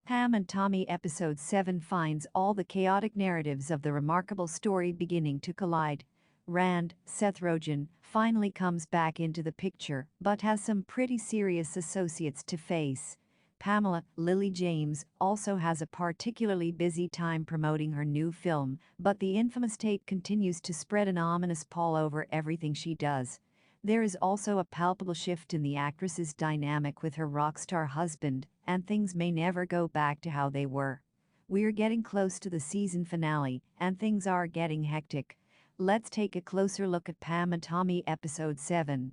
Pam and Tommy Episode 7 finds all the chaotic narratives of the remarkable story beginning to collide. Rand, Seth Rogen, finally comes back into the picture but has some pretty serious associates to face. Pamela, Lily James, also has a particularly busy time promoting her new film, but the infamous tape continues to spread an ominous pall over everything she does. There is also a palpable shift in the actress's dynamic with her rock star husband, and things may never go back to how they were. We're getting close to the season finale, and things are getting hectic. Let's take a closer look at Pam and Tommy Episode 7.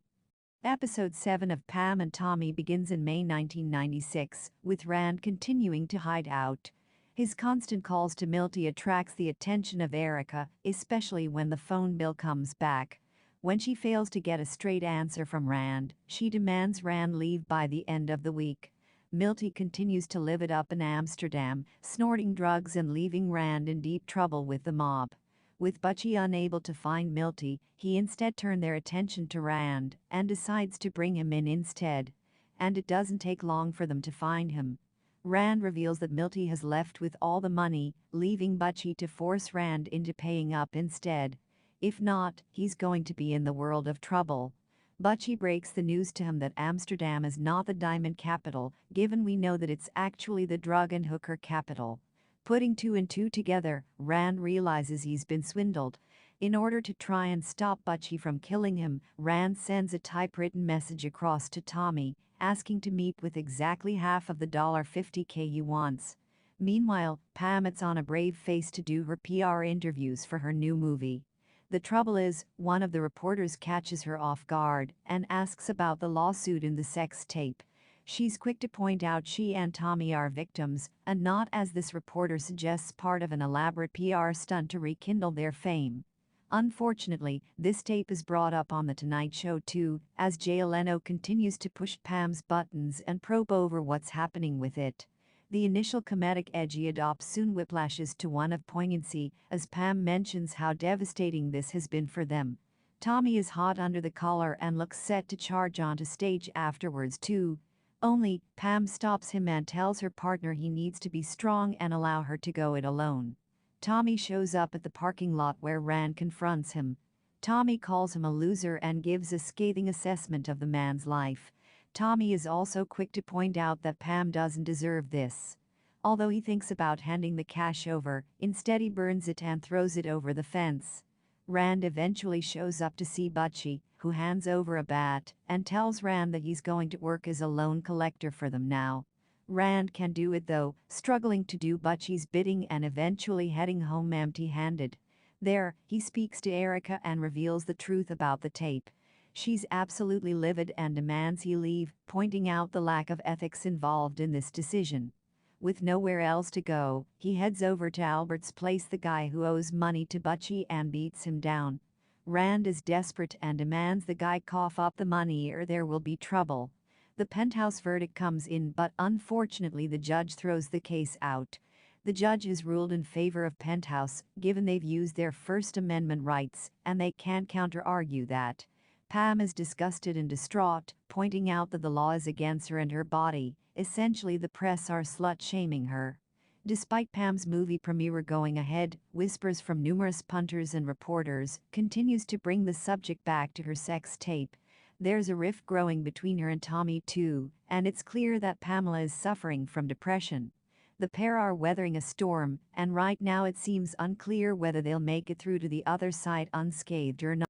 Episode 7 of Pam and Tommy begins in May 1996, with Rand continuing to hide out. His constant calls to Milty attracts the attention of Erica, especially when the phone bill comes back. When she fails to get a straight answer from Rand, she demands Rand leave by the end of the week. Milty continues to live it up in Amsterdam, snorting drugs and leaving Rand in deep trouble with the mob. With Butchie unable to find Milty, he instead turned their attention to Rand and decides to bring him in instead. And it doesn't take long for them to find him. Rand reveals that Milty has left with all the money, leaving Butchie to force Rand into paying up instead. If not, he's going to be in the world of trouble. Butchie breaks the news to him that Amsterdam is not the diamond capital, given we know that it's actually the drug and hooker capital. Putting two and two together, Rand realizes he's been swindled. In order to try and stop Butchie from killing him, Rand sends a typewritten message across to Tommy, asking to meet with exactly half of the $50K he wants. Meanwhile, Pam is on a brave face to do her PR interviews for her new movie. The trouble is, one of the reporters catches her off guard and asks about the lawsuit in the sex tape. She's quick to point out she and Tommy are victims, and not, as this reporter suggests, part of an elaborate PR stunt to rekindle their fame. Unfortunately, this tape is brought up on The Tonight Show too, as Jay Leno continues to push Pam's buttons and probe over what's happening with it. The initial comedic edge he adopts soon whiplashes to one of poignancy, as Pam mentions how devastating this has been for them. Tommy is hot under the collar and looks set to charge onto stage afterwards too. Only, Pam stops him and tells her partner he needs to be strong and allow her to go it alone. Tommy shows up at the parking lot where Rand confronts him. Tommy calls him a loser and gives a scathing assessment of the man's life. Tommy is also quick to point out that Pam doesn't deserve this. Although he thinks about handing the cash over, instead he burns it and throws it over the fence. Rand eventually shows up to see Butchie, who hands over a bat and tells Rand that he's going to work as a loan collector for them now. Rand can do it though, struggling to do Butchie's bidding and eventually heading home empty-handed. There, he speaks to Erica and reveals the truth about the tape. She's absolutely livid and demands he leave, pointing out the lack of ethics involved in this decision. With nowhere else to go, he heads over to Albert's place, the guy who owes money to Butchie, and beats him down. Rand is desperate and demands the guy cough up the money or there will be trouble. The penthouse verdict comes in, but unfortunately the judge throws the case out. The judge has ruled in favor of Penthouse, given they've used their First Amendment rights, and they can't counter-argue that. Pam is disgusted and distraught, pointing out that the law is against her and her body. Essentially, the press are slut-shaming her. Despite Pam's movie premiere going ahead, whispers from numerous punters and reporters continues to bring the subject back to her sex tape. There's a rift growing between her and Tommy too, and it's clear that Pamela is suffering from depression. The pair are weathering a storm, and right now it seems unclear whether they'll make it through to the other side unscathed or not.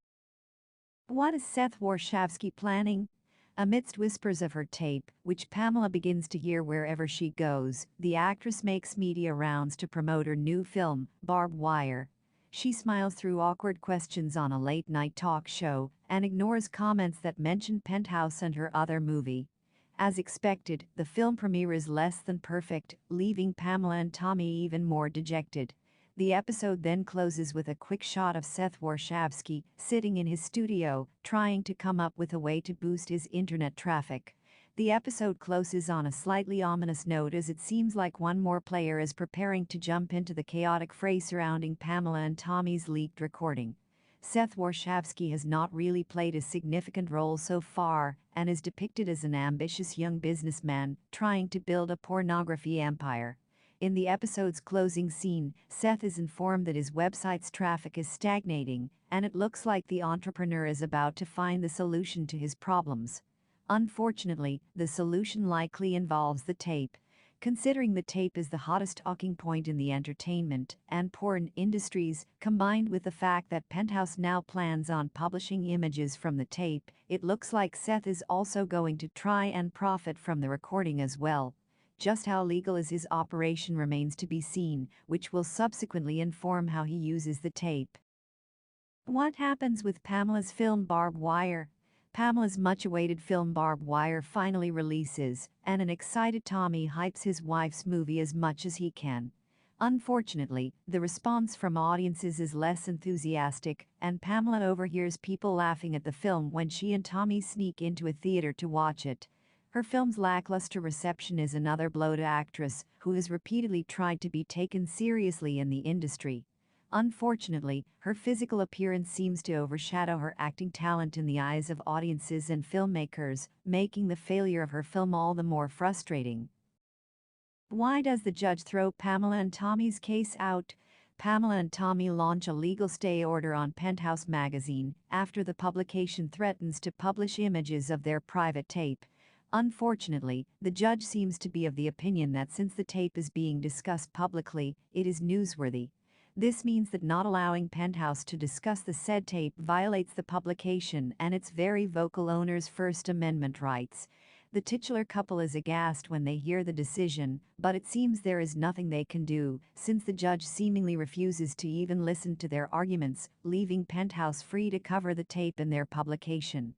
What is Seth Warshavsky planning? Amidst whispers of her tape, which Pamela begins to hear wherever she goes, the actress makes media rounds to promote her new film, Barb Wire. She smiles through awkward questions on a late-night talk show and ignores comments that mention Penthouse and her other movie. As expected, the film premiere is less than perfect, leaving Pamela and Tommy even more dejected. The episode then closes with a quick shot of Seth Warshavsky sitting in his studio, trying to come up with a way to boost his internet traffic. The episode closes on a slightly ominous note, as it seems like one more player is preparing to jump into the chaotic fray surrounding Pamela and Tommy's leaked recording. Seth Warshavsky has not really played a significant role so far and is depicted as an ambitious young businessman trying to build a pornography empire. In the episode's closing scene, Seth is informed that his website's traffic is stagnating, and it looks like the entrepreneur is about to find the solution to his problems. Unfortunately, the solution likely involves the tape. Considering the tape is the hottest talking point in the entertainment and porn industries, combined with the fact that Penthouse now plans on publishing images from the tape, it looks like Seth is also going to try and profit from the recording as well. Just how legal is his operation remains to be seen, which will subsequently inform how he uses the tape. What happens with Pamela's film Barb Wire? Pamela's much-awaited film Barb Wire finally releases, and an excited Tommy hypes his wife's movie as much as he can. Unfortunately, the response from audiences is less enthusiastic, and Pamela overhears people laughing at the film when she and Tommy sneak into a theater to watch it. Her film's lackluster reception is another blow to actress who has repeatedly tried to be taken seriously in the industry. Unfortunately, her physical appearance seems to overshadow her acting talent in the eyes of audiences and filmmakers, making the failure of her film all the more frustrating. Why does the judge throw Pamela and Tommy's case out? Pamela and Tommy launch a legal stay order on Penthouse magazine after the publication threatens to publish images of their private tape. Unfortunately, the judge seems to be of the opinion that since the tape is being discussed publicly, it is newsworthy. This means that not allowing Penthouse to discuss the said tape violates the publication and its very vocal owner's First Amendment rights. The titular couple is aghast when they hear the decision, but it seems there is nothing they can do, since the judge seemingly refuses to even listen to their arguments, leaving Penthouse free to cover the tape in their publication.